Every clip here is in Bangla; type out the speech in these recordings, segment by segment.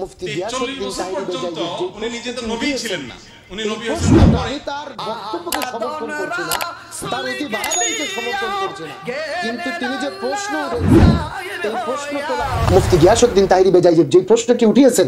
মুফতি গিয়াসউদ্দিন পর্যন্ত উনি নিজে তো নবী ছিলেন না, উনি নবী হয়েছেন আমি তার বক্তব্যকে সমর্থন করছি না, তার অতি বাড়াবাড়িকে সমর্থন করছি না, কিন্তু তিনি যে প্রশ্ন এই প্রশ্ন তোলা মুফতি গিয়াসউদ্দিন তাহিরি বেজাই যে প্রশ্নটি উঠিয়েছেন,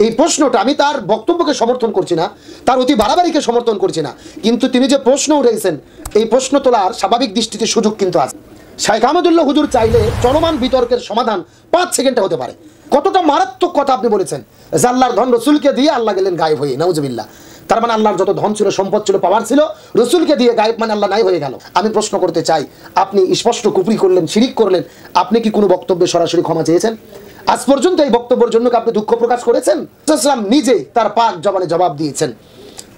এই প্রশ্নটা আমি তার বক্তব্যকে সমর্থন করছি না, তার অতি বাড়াবাড়িকে সমর্থন করছি না, কিন্তু তিনি যে প্রশ্ন উঠেছেন এই প্রশ্ন তোলার স্বাভাবিক দৃষ্টিতে সুযোগ কিন্তু আছে। শাইখ আহমদুল্লাহ হুজুর চাইলে চলমান বিতর্কের সমাধান 5 সেকেন্ডে হতে পারে। কতটা মারাত্মক কথা আপনি বলেছেন যে আল্লাহর ধন রসুলকে দিয়ে আল্লাহ গেলেন গায়েব হয়ে, নাউজুবিল্লাহ। তার মানে আল্লাহর যত ধন ছিল, সম্পদ ছিল, পাওয়ার ছিল, রসুলকে দিয়ে গায়েব মানে আল্লাহ নাই হয়ে গেল। আমি প্রশ্ন করতে চাই, আপনি স্পষ্ট কুফরি করলেন, শিরিক করলেন, আপনি কি কোনো বক্তব্যে সরাসরি ক্ষমা চেয়েছেন? আজ পর্যন্ত এই বক্তব্যের জন্য আপনি দুঃখ প্রকাশ করেছেন? ইসলাম নিজে তার পাক জবানে জবাব দিয়েছেন,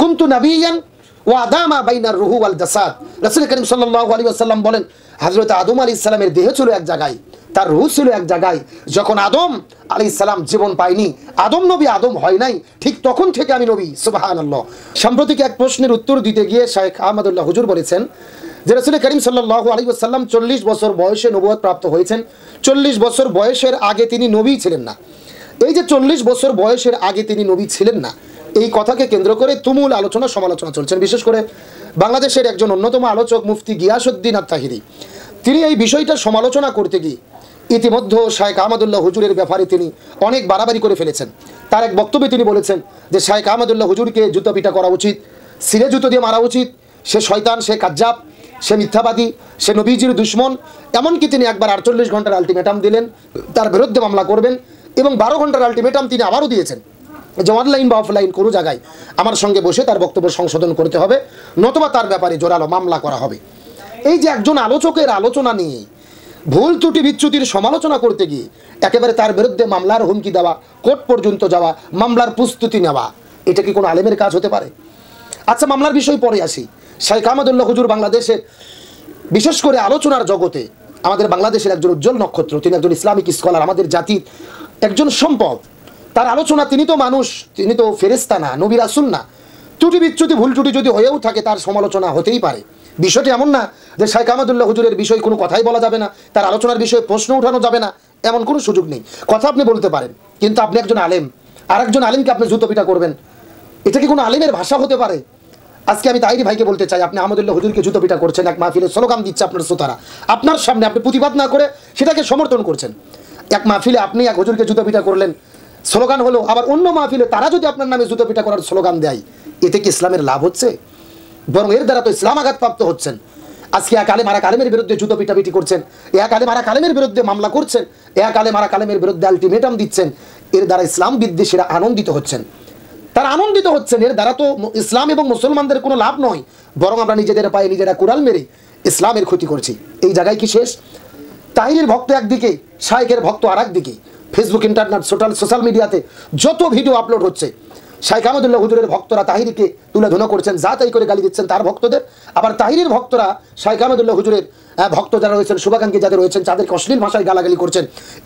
কুনতু নাবিয়ান ওয়া আদামা বাইনার রুহু ওয়াল জাসাদ। রাসূল করিম সাল্লাল্লাহু আলাইহি ওয়াসাল্লাম বলেন, হযরত আদম আলাইহিস সালামের দেহ ছিল এক জায়গায়, তার রূহ ছিল এক জায়গায়। যখন আদম আলাইহিস সালাম জীবন পায়নি, আদম নবী আদম হয় নাই, ঠিক তখন থেকে আমি নবী। সুবহানাল্লাহ। সাম্প্রতিক এক প্রশ্নের উত্তর দিতে গিয়ে শাইখ আহমদুল্লাহ হুজুর বলেছেন যে রাসূল করিম সাল্লাল্লাহু আলাইহি ওয়াসাল্লাম 40 বছর বয়সে নবুয়ত প্রাপ্ত হয়েছেন, 40 বছর বয়সের আগে তিনি নবী ছিলেন না। এই যে 40 বছর বয়সের আগে তিনি নবী ছিলেন না, এই কথাকে কেন্দ্র করে তুমুল আলোচনা সমালোচনা চলছেন। বিশেষ করে বাংলাদেশের একজন অন্যতম আলোচক মুফতি গিয়াসউদ্দিন তাহিরি, তিনি এই বিষয়টা সমালোচনা করতে গিয়ে ইতিমধ্যে শাইখ আহমদুল্লাহ হুজুরের ব্যাপারে তিনি অনেক বাড়াবাড়ি করে ফেলেছেন। তার এক বক্তব্যে তিনি বলেছেন যে শাইখ আহমদুল্লাহ হুজুরকে জুতো পিটা করা উচিত, সিরে জুতো দিয়ে মারা উচিত, সে শয়তান, সে কাজ্জাব, সে মিথ্যাবাদী, সে নবীজির দুশ্মন। এমনকি তিনি একবার 48 ঘন্টার আলটিমেটাম দিলেন, তার বিরুদ্ধে মামলা করবেন, এবং 12 ঘন্টার আলটিমেটাম তিনি আবারও দিয়েছেন যে অনলাইন বা অফলাইন কোনো জায়গায় আমার সঙ্গে বসে তার বক্তব্য সংশোধন করতে হবে, নতুবা তার ব্যাপারে জোরালো মামলা করা হবে। এই যে একজন আলোচকের আলোচনা নিয়ে ভুল ত্রুটি বিচ্যুতির সমালোচনা করতে গিয়ে একেবারে তার বিরুদ্ধে মামলার হুমকি দেওয়া, কোর্ট পর্যন্ত যাওয়া, মামলার প্রস্তুতি নেওয়া, এটা কি কোনো আলেমের কাজ হতে পারে? আচ্ছা, মামলার বিষয় পরে আসি। শাইখ আহমদুল্লাহ হুজুর বাংলাদেশের, বিশেষ করে আলোচনার জগতে আমাদের বাংলাদেশের একজন উজ্জ্বল নক্ষত্র, তিনি একজন ইসলামিক স্কলার, আমাদের জাতির একজন সম্পদ। তার আলোচনা, তিনি তো মানুষ, তিনি তো ফেরেশতা না, নবী রাসূল না। ত্রুটি বিচ্যুতি, ভুল ত্রুটি যদি হয়েও থাকে, তার সমালোচনা হতেই পারে। বিষয়টি এমন না যে শাইখ আহমদুল্লাহ হুজুরের বিষয়ে কোনো কথাই বলা যাবে না, তার আলোচনার বিষয়ে প্রশ্ন উঠানো যাবে না, এমন কোনো সুযোগ নেই। কথা আপনি বলতে পারেন, কিন্তু আপনি একজন আলেম, আর একজন আলেমকে আপনি জুতো পিটা করবেন, এটা কি কোনো আলেমের ভাষা হতে পারে? আজকে আমি তাহিরি ভাইকে বলতে চাই, আপনি আহমদুল্লাহ হুজুরকে জুতো পিটা করছেন, এক মাহফিলে স্লোগান দিচ্ছে আপনার শ্রোতারা, আপনার সামনে আপনি প্রতিবাদ না করে সেটাকে সমর্থন করছেন। এক মাহফিলে আপনি এক হুজুরকে জুতো পিটা করলেন, স্লোগান হলো, আবার অন্য মাহফিলে তারা যদি আপনার নামে জুতো পিটা করার স্লোগান দেয়, এতে কি ইসলামের লাভ হচ্ছে? বরং এর দ্বারা তো ইসলাম আঘাতপ্রাপ্ত হচ্ছেন। আজকে এক আলেম আর এক আলেমের বিরুদ্ধে জুতো পিটাপিটি করছেন, এক আলেম আর এক আলেমের বিরুদ্ধে মামলা করছেন, এক আলেম আর এক আলেমের বিরুদ্ধে আলটিমেটাম দিচ্ছেন। এর দ্বারা ইসলাম বিদ্বেষীরা আনন্দিত হচ্ছেন, তারা আনন্দিত হচ্ছেন। এর দ্বারা তো ইসলাম এবং মুসলমানদের কোনো লাভ নয়, বরং আমরা নিজেদের পায়ে নিজেরা কুড়াল মেরে ইসলামের ক্ষতি করছি। এই জায়গায় কি শেষ? তাহিরের ভক্ত একদিকে, শাইখের ভক্ত আর একদিকে। ফেসবুক, ইন্টারনেট, সোশ্যাল মিডিয়াতে যত ভিডিও আপলোড হচ্ছে, শাইখ আহমদুল্লাহ হুজুরের ভক্তরা তাহিরিকে তুলে ধুনো করছেন, যা তাই করে গালি দিচ্ছেন তার ভক্তদের। আবার তাহিরের ভক্তরা শাইখ আহমদুল্লাহ হুজুরের ভক্ত যারা রয়েছেন, শুভাকাঙ্ক্ষী যাদের রয়েছেন, তাদেরকে অশ্লীল ভাষায় গালাগালি করছেন।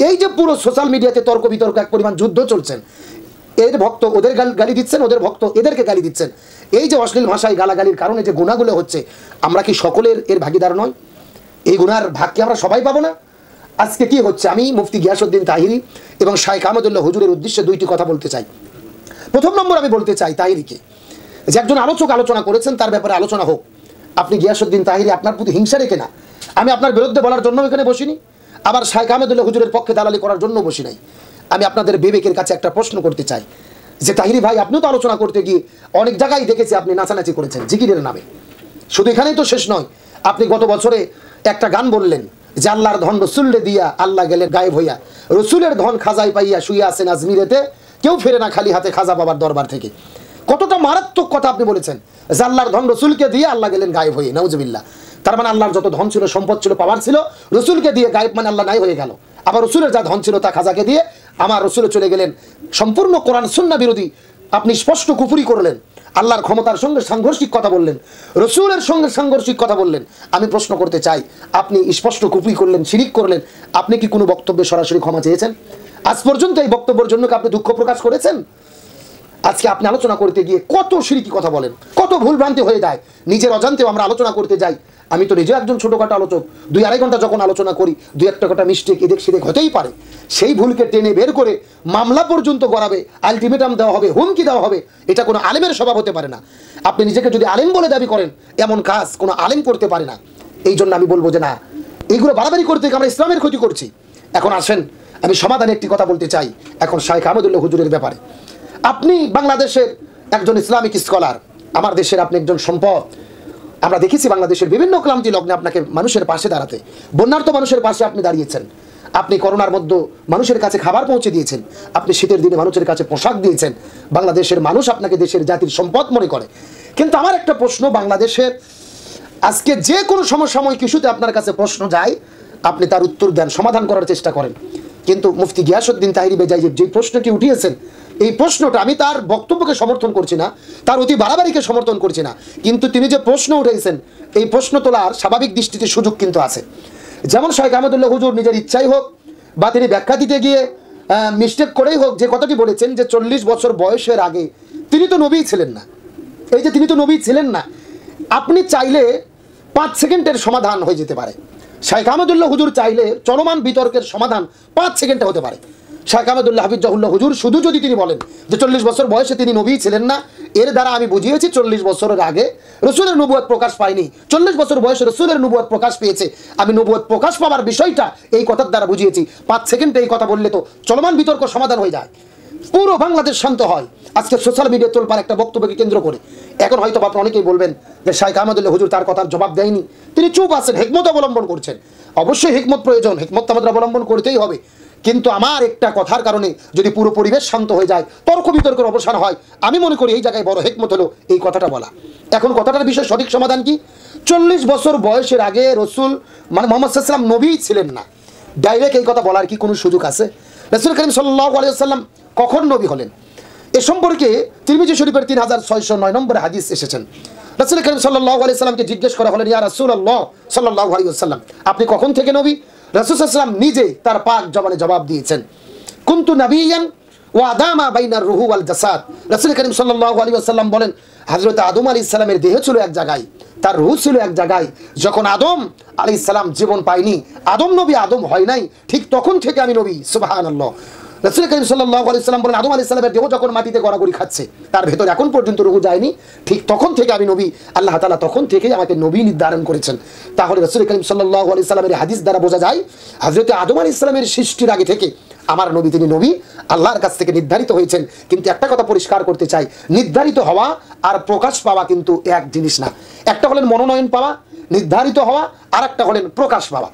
এই যে পুরো সোশ্যাল মিডিয়াতে তর্ক বিতর্ক, এক পরিমাণ যুদ্ধ চলছেন। এর ভক্ত ওদের গালি দিচ্ছেন, ওদের ভক্ত এদেরকে গালি দিচ্ছেন। এই যে অশ্লীল ভাষায় গালাগালির কারণে যে গুনাহগুলো হচ্ছে, আমরা কি সকলের এর ভাগিদার নয়? এই গুনার ভাগ কি আমরা সবাই পাবো না? আজকে কি হচ্ছে? আমি মুফতি গিয়াসউদ্দিন তাহিরি এবং শাইখ আহমদুল্লাহ হুজুরের উদ্দেশ্যে 2টি কথা বলতে চাই। প্রথম নম্বর, আমি বলতে চাই তাহিরিকে যে একজন আলোচক আলোচনা করেছেন, তার ব্যাপারে আলোচনা হোক। আপনি গিয়াসউদ্দিন তাহিরি, আপনার প্রতি হিংসা রেখে না, আমি আপনার বিরুদ্ধে বলার জন্য এখানে বসিনি, আবার শাইখ আহমদুল্লাহ হুজুরের পক্ষে দালালি করার জন্য বসি নাই। আমি আপনাদের বিবেকের কাছে একটা প্রশ্ন করতে চাই যে তাহিরি ভাই, আপনিও তো আলোচনা করতে গিয়ে অনেক জায়গায় দেখেছি আপনি নাচানাচি করেছেন জিকিরের নামে। শুধু এখানেই তো শেষ নয়, আপনি গত বছরে একটা গান বললেন যে আল্লাহর ধন রসুলে দিয়া আল্লাহ গেলেন গায়েব হইয়া, রসুলের ধন খাজাই পাইয়া শুইয়া আছেন আজমিরেতে, কেউ ফেরে না খালি হাতে খাজা বাবার দরবার থেকে। কতটা মারাত্মক কথা আপনি বলেছেন যে আল্লাহর ধন রসুলকে দিয়ে আল্লাহ গেলেন গায়েব হয়ে, নাউজুবিল্লাহ। তার মানে আল্লাহর যত ধন ছিল, সম্পদ ছিল, পাওয়ার ছিল, রসুলকে দিয়ে গায়েব মানে আল্লাহ নাই হয়ে গেল। আবার রসুলের যা ধন ছিল তা খাজাকে দিয়ে আমার রসুলে চলে গেলেন। সম্পূর্ণ কোরআন সুন্নাহ বিরোধী আপনি স্পষ্ট কুফরি করলেন, আল্লাহর ক্ষমতার সঙ্গে সাংঘর্ষিক কথা বললেন, রসুলের সঙ্গে সাংঘর্ষিক কথা বললেন। আমি প্রশ্ন করতে চাই, আপনি স্পষ্ট কুফরি করলেন, শিরিক করলেন, আপনি কি কোনো বক্তব্যে সরাসরি ক্ষমা চেয়েছেন? আজ পর্যন্ত এই বক্তব্যের জন্য কি আপনি দুঃখ প্রকাশ করেছেন? আজকে আপনি আলোচনা করতে গিয়ে কত শিরকি কথা বলেন, কত ভুলভ্রান্তি হয়ে যায়, নিজের অজান্তেও আমরা আলোচনা করতে যাই। আমি তো নিজে একজন ছোটোখাটো আলোচক, 2-2.5 ঘন্টা যখন আলোচনা করি 2-1 কথা মিস্টেক এদিক সেদিক হতেই পারে। সেই ভুলকে টেনে বের করে মামলা পর্যন্ত গড়াবে, আলটিমেটাম দেওয়া হবে, হুমকি দেওয়া হবে, এটা কোনো আলেমের স্বভাব হতে পারে না। আপনি নিজেকে যদি আলেম বলে দাবি করেন, এমন কাজ কোনো আলেম করতে পারে না। এই জন্য আমি বলবো যে না, এইগুলো বাড়াবাড়ি করতে গিয়ে আমরা ইসলামের ক্ষতি করছি। এখন আসেন, আমি সমাধানে একটি কথা বলতে চাই এখন শাইখ আহমদুল্লাহ হুজুরের ব্যাপারে। আপনি বাংলাদেশের একজন ইসলামিক স্কলার, আমার দেশের আপনি একজন সম্পদ। আমরা দেখেছি বাংলাদেশের বিভিন্ন ক্লান্তি লগ্নে আপনাকে মানুষের পাশে দাঁড়াতে, বন্যার্ত মানুষের পাশে আপনি দাঁড়িয়েছেন। আপনি করোনার মধ্যে মানুষের কাছে খাবার পৌঁছে দিয়েছেন, আপনি শীতের দিনে মানুষের কাছে পোশাক দিয়েছেন। বাংলাদেশের মানুষ আপনাকে দেশের জাতির সম্পদ মনে করে। কিন্তু আমার একটা প্রশ্ন, বাংলাদেশের আজকে যে কোনো সমসাময়িক ইস্যুতে আপনার কাছে প্রশ্ন যায়, আপনি তার উত্তর দেন, সমাধান করার চেষ্টা করেন। কিন্তু মুফতি গিয়াসউদ্দিন তাহিরি বেজাইজেব যে প্রশ্নটি উঠিয়েছেন, এই প্রশ্নটা আমি তার বক্তব্যকে সমর্থন করছি না, তার অতি বাড়াবাড়িকে সমর্থন করছি না, কিন্তু তিনি যে প্রশ্ন উঠেছেন এই প্রশ্ন তোলার স্বাভাবিক দৃষ্টিতে সুযোগ কিন্তু আছে। যেমন শাইখ আহমদুল্লাহ হুজুর নিজের ইচ্ছাই হোক বা তিনি ব্যাখ্যা দিতে গিয়ে মিস্টেক করেই হোক, যে কথাটি বলেছেন যে 40 বছর বয়সের আগে তিনি তো নবী ছিলেন না। এই যে তিনি তো নবী ছিলেন না, আপনি চাইলে 5 সেকেন্ডের সমাধান হয়ে যেতে পারে। শাইখ আহমদুল্লাহ হুজুর চাইলে চলমান বিতর্কের সমাধান 5 সেকেন্ডে হতে পারে। শাইখ আহমদুল্লাহ হাফিজাহুল্লাহ হুজুর শুধু যদি তিনি বলেন যে 40 বছর বয়সে তিনি নবী ছিলেন না, এর দ্বারা আমি বুঝিয়েছি 40 বছরের আগে রসুলের নবুয়ত প্রকাশ পায়নি, 40 বছর বয়সে রসুলের নবুয়ত প্রকাশ পেয়েছে, আমি নবুয়ত প্রকাশ পাওয়ার বিষয়টা এই কথার দ্বারা বুঝিয়েছি। 5 সেকেন্ডে এই কথা বললে তো চলমান বিতর্ক সমাধান হয়ে যায়, পুরো বাংলাদেশ শান্ত হয়। আজকে সোশ্যাল মিডিয়া তোলপার একটা বক্তব্যকে কেন্দ্র করে এখন হয়তো আপনি অনেকেই বলবেন যে শাইখ আহমদুল্লাহ হুজুর তার কথার জবাব দেয়নি, তিনি চুপ আছেন, হিকমত অবলম্বন করছেন। অবশ্যই হিকমত প্রয়োজন, হিকমত আমাদের অবলম্বন করতেই হবে। কিন্তু আমার একটা কথার কারণে যদি পুরো পরিবেশ শান্ত হয়ে যায়, তর্ক বিতর্কের অবসান হয়, আমি মনে করি এই জায়গায় বড় হিকমত হলো এই কথাটা বলা। এখন কথাটার বিষয় সঠিক সমাধান কি? 40 বছর বয়সের আগে রসুল মানে মুহাম্মদ সাল্লাল্লাহু আলাইহি ওয়াসাল্লাম নবী ছিলেন না, ডাইরেক্ট এই কথা বলার কি কোনো সুযোগ আছে? রাসূল করিম সাল্লাল্লাহু আলাইহি ওয়াসাল্লাম কখন নবী হলেন এ সম্পর্কে তিরমিজি শরীফের 3609 নম্বরে হাদিস এসেছেন। রাসূল করিম সাল্লাল্লাহু আলাইহি ওয়াসাল্লামকে জিজ্ঞেস করা হলেন, ইয়া রাসূলুল্লাহ সাল্লাল্লাহু আলাইহি ওয়াসাল্লাম, আপনি কখন থেকে নবী? রাসূল সাল্লাল্লাহু আলাইহি ওয়াসাল্লাম নিজে তার পাক জবানে জবাব দিয়েছেন, কুনতু নাবিয়ান ওয়া আদামা বাইনার রূহ ওয়াল জাসাদ। রাসূল করিম সাল্লাল্লাহু আলাইহি ওয়াসাল্লাম বলেন, হযরত আদম আলাইহিস সালামের দেহ ছিল এক জায়গায়, তার রূহ ছিল এক জায়গায়। যখন আদম আলাইহিস সালাম জীবন পায়নি, আদম নবী আদম হয় নাই, ঠিক তখন থেকে আমি নবী। সুবহানাল্লাহ। রাসূল করিম সাল্লাল্লাহু আলাইহি ওয়াসাল্লাম বলেন, আদম আলাইহিস সালামের দেহ যখন মাটিতে গড়াগড়ি খাচ্ছে, তার ভেতর এখন পর্যন্ত রূহ যায়নি, ঠিক তখন থেকে আমি নবী। আল্লাহ তাআলা তখন থেকেই আমাকে নবী নির্ধারণ করেছেন। তাহলে রাসূল করিম সাল্লাল্লাহু আলাইহি সাল্লামের হাদিস দ্বারা বোঝা যায় হযরত আদম আলাইহিস সালামের সৃষ্টির আগে থেকে আমার নবী, তিনি নবী আল্লাহর কাছ থেকে নির্ধারিত হয়েছেন। কিন্তু একটা কথা পরিষ্কার করতে চাই, নির্ধারিত হওয়া আর প্রকাশ পাওয়া কিন্তু এক জিনিস না। একটা হলেন মনোনয়ন পাওয়া, নির্ধারিত হওয়া, আর একটা হলেন প্রকাশ পাওয়া।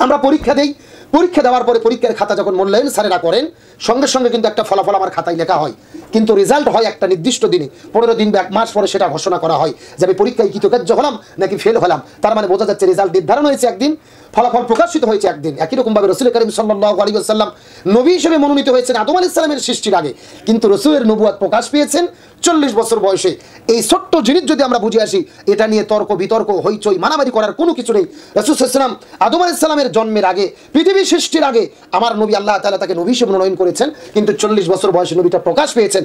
আমরা পরীক্ষা দেই, পরীক্ষা দেওয়ার পরে পরীক্ষার খাতা যখন মূল্যায়ন স্যারেরা করেন, সঙ্গে সঙ্গে কিন্তু একটা ফলাফল আমার খাতায় লেখা হয়, কিন্তু রেজাল্ট হয় একটা নির্দিষ্ট দিনে, 15 দিন বা 1 মাস পরে সেটা ঘোষণা করা হয় যে আমি পরীক্ষায় কৃতকার্য হলাম নাকি ফেল হলাম। তার মানে বোঝা যাচ্ছে রেজাল্ট নির্ধারণ হয়েছে একদিন, ফলাফল প্রকাশিত হয়েছে একদিন। একই রকমভাবে রাসূল করিম সাল্লাল্লাহু আলাইহি ওয়াসাল্লাম নবী হিসেবে মনোনীত হয়েছেন আদম আলাইহিস সালামের সৃষ্টির আগে, কিন্তু রাসূলের নবুয়ত প্রকাশ পেয়েছেন 40 বছর বয়সে। এই ছোট্ট জিনিস যদি আমরা বুঝে আসি, এটা নিয়ে তর্ক বিতর্ক হইচই মারামারি করার কোনো কিছু নেই। রাসূল সাল্লাল্লাহু আলাইহি ওয়াসাল্লাম আদম আলাইহিস সালামের জন্মের আগে, পৃথিবী সৃষ্টির আগে আমার নবী, আল্লাহ তাআলা তাকে নবী হিসেবে মনোনয়ন করেছেন, কিন্তু 40 বছর বয়সে নবীটা প্রকাশ পেয়েছেন।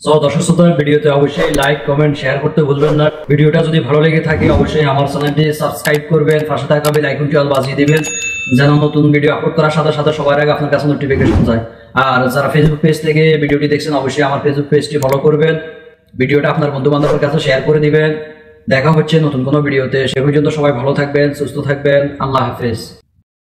সো দর্শক শ্রোতা, ভিডিওতে অবশ্যই লাইক কমেন্ট শেয়ার করতে ভুলবেন না। ভিডিওটা যদি ভালো লেগে থাকে অবশ্যই আমার চ্যানেলটি সাবস্ক্রাইব করবেন, পাশে থাকা বেল আইকনটি অল বাজিয়ে দিবেন যেন নতুন ভিডিও আপলোড করার সাথে সাথে সবার আগে আপনার কাছে নোটিফিকেশন যায়। আর যারা ফেসবুক পেজ থেকে ভিডিওটি দেখছেন অবশ্যই আমার ফেসবুক পেজটি ফলো করবেন, ভিডিওটা আপনার বন্ধু বান্ধবের কাছে শেয়ার করে দিবেন। দেখা হচ্ছে নতুন কোনো ভিডিওতে, সে পর্যন্ত সবাই ভালো থাকবেন, সুস্থ থাকবেন। আল্লাহ হাফেজ।